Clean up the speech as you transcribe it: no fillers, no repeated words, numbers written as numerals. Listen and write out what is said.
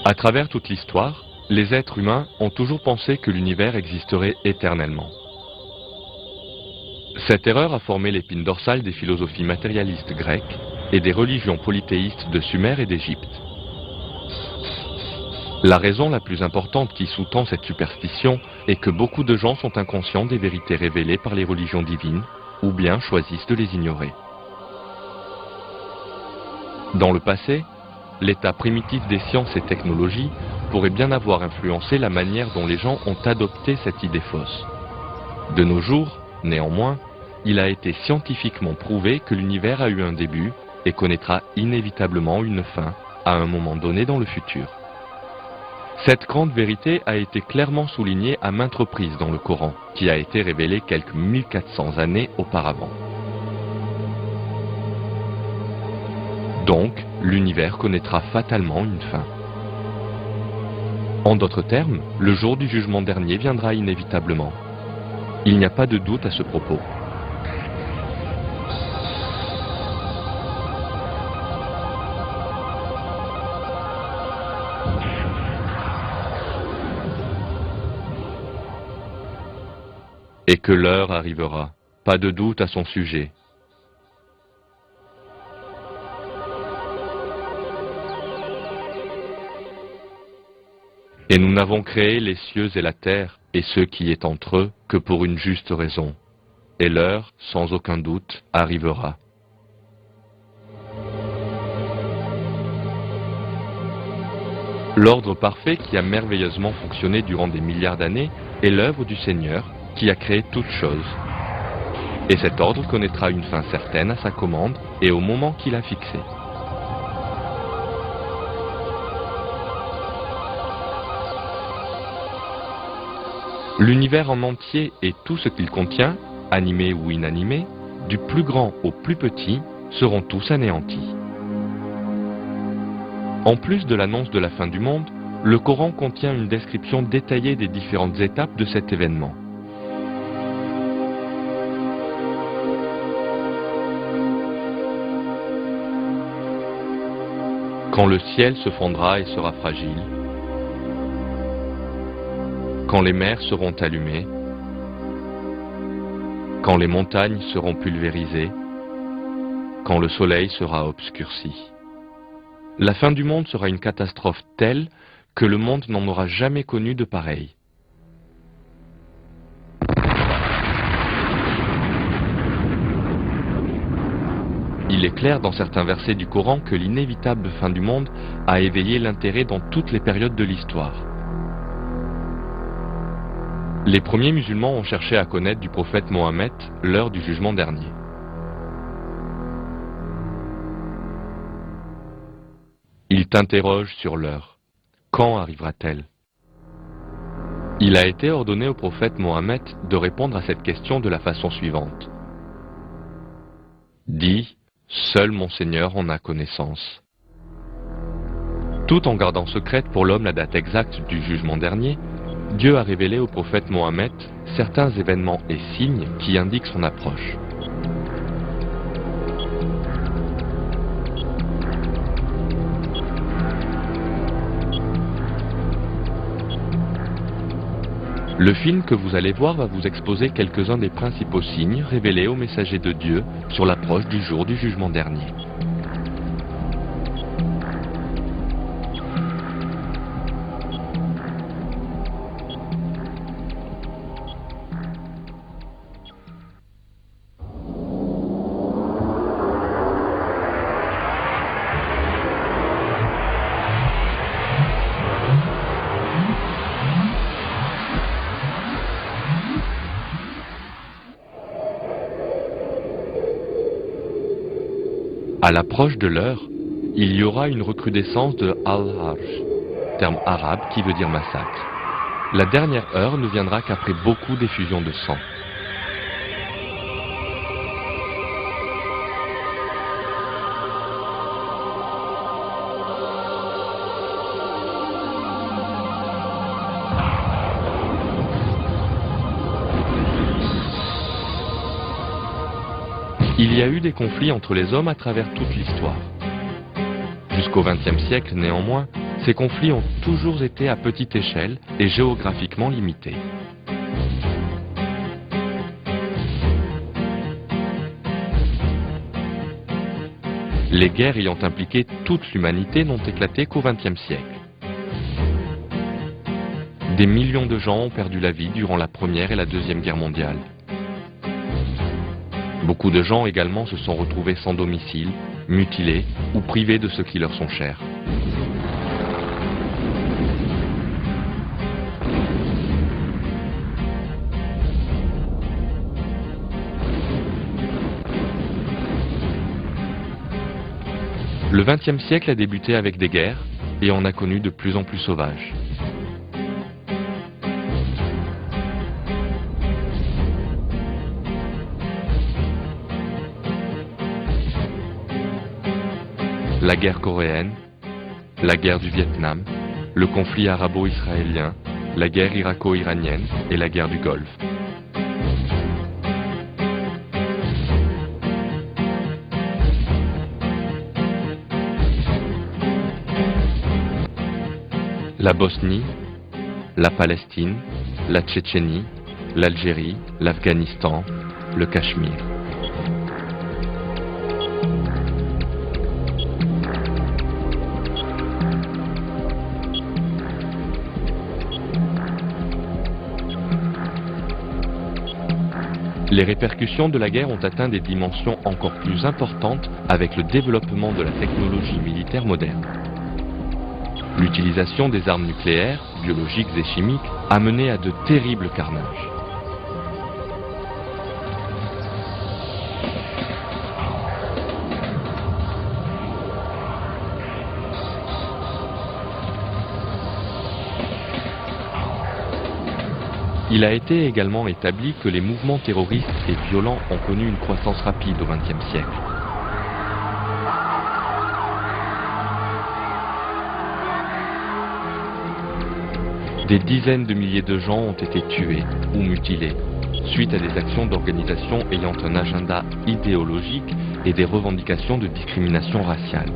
À travers toute l'histoire, les êtres humains ont toujours pensé que l'univers existerait éternellement. Cette erreur a formé l'épine dorsale des philosophies matérialistes grecques et des religions polythéistes de Sumer et d'Égypte. La raison la plus importante qui sous-tend cette superstition est que beaucoup de gens sont inconscients des vérités révélées par les religions divines, ou bien choisissent de les ignorer. Dans le passé, l'état primitif des sciences et technologies pourrait bien avoir influencé la manière dont les gens ont adopté cette idée fausse. De nos jours, néanmoins, il a été scientifiquement prouvé que l'univers a eu un début et connaîtra inévitablement une fin à un moment donné dans le futur. Cette grande vérité a été clairement soulignée à maintes reprises dans le Coran, qui a été révélé quelques 1400 années auparavant. Donc, l'univers connaîtra fatalement une fin. En d'autres termes, le jour du jugement dernier viendra inévitablement. Il n'y a pas de doute à ce propos. Et que l'heure arrivera, pas de doute à son sujet. Et nous n'avons créé les cieux et la terre, et ce qui est entre eux, que pour une juste raison. Et l'heure, sans aucun doute, arrivera. L'ordre parfait qui a merveilleusement fonctionné durant des milliards d'années est l'œuvre du Seigneur, qui a créé toutes choses. Et cet ordre connaîtra une fin certaine à sa commande et au moment qu'il a fixé. L'univers en entier et tout ce qu'il contient, animé ou inanimé, du plus grand au plus petit, seront tous anéantis. En plus de l'annonce de la fin du monde, le Coran contient une description détaillée des différentes étapes de cet événement. Quand le ciel se fondra et sera fragile, quand les mers seront allumées, quand les montagnes seront pulvérisées, quand le soleil sera obscurci. La fin du monde sera une catastrophe telle que le monde n'en aura jamais connu de pareil. Il est clair dans certains versets du Coran que l'inévitable fin du monde a éveillé l'intérêt dans toutes les périodes de l'histoire. Les premiers musulmans ont cherché à connaître du prophète Mohammed l'heure du jugement dernier. Ils t'interrogent sur l'heure. Quand arrivera-t-elle? Il a été ordonné au prophète Mohammed de répondre à cette question de la façon suivante. Dis, seul mon Seigneur en a connaissance. Tout en gardant secrète pour l'homme la date exacte du jugement dernier, Dieu a révélé au prophète Mohammed certains événements et signes qui indiquent son approche. Le film que vous allez voir va vous exposer quelques-uns des principaux signes révélés aux messagers de Dieu sur l'approche du jour du jugement dernier. À l'approche de l'heure, il y aura une recrudescence de Al-Harj, terme arabe qui veut dire massacre. La dernière heure ne viendra qu'après beaucoup d'effusions de sang. Il y a eu des conflits entre les hommes à travers toute l'histoire. Jusqu'au XXe siècle, néanmoins, Ces conflits ont toujours été à petite échelle et géographiquement limités. Les guerres ayant impliqué toute l'humanité n'ont éclaté qu'au XXe siècle. Des millions de gens ont perdu la vie durant la Première et la Deuxième Guerre mondiale. Beaucoup de gens également se sont retrouvés sans domicile, mutilés ou privés de ceux qui leur sont chers. Le XXe siècle a débuté avec des guerres et en a connu de plus en plus sauvages. La guerre coréenne, la guerre du Vietnam, le conflit arabo-israélien, la guerre irako-iranienne et la guerre du Golfe. La Bosnie, la Palestine, la Tchétchénie, l'Algérie, l'Afghanistan, le Cachemire. Les répercussions de la guerre ont atteint des dimensions encore plus importantes avec le développement de la technologie militaire moderne. L'utilisation des armes nucléaires, biologiques et chimiques a mené à de terribles carnages. Il a été également établi que les mouvements terroristes et violents ont connu une croissance rapide au XXe siècle. Des dizaines de milliers de gens ont été tués ou mutilés suite à des actions d'organisations ayant un agenda idéologique et des revendications de discrimination raciale.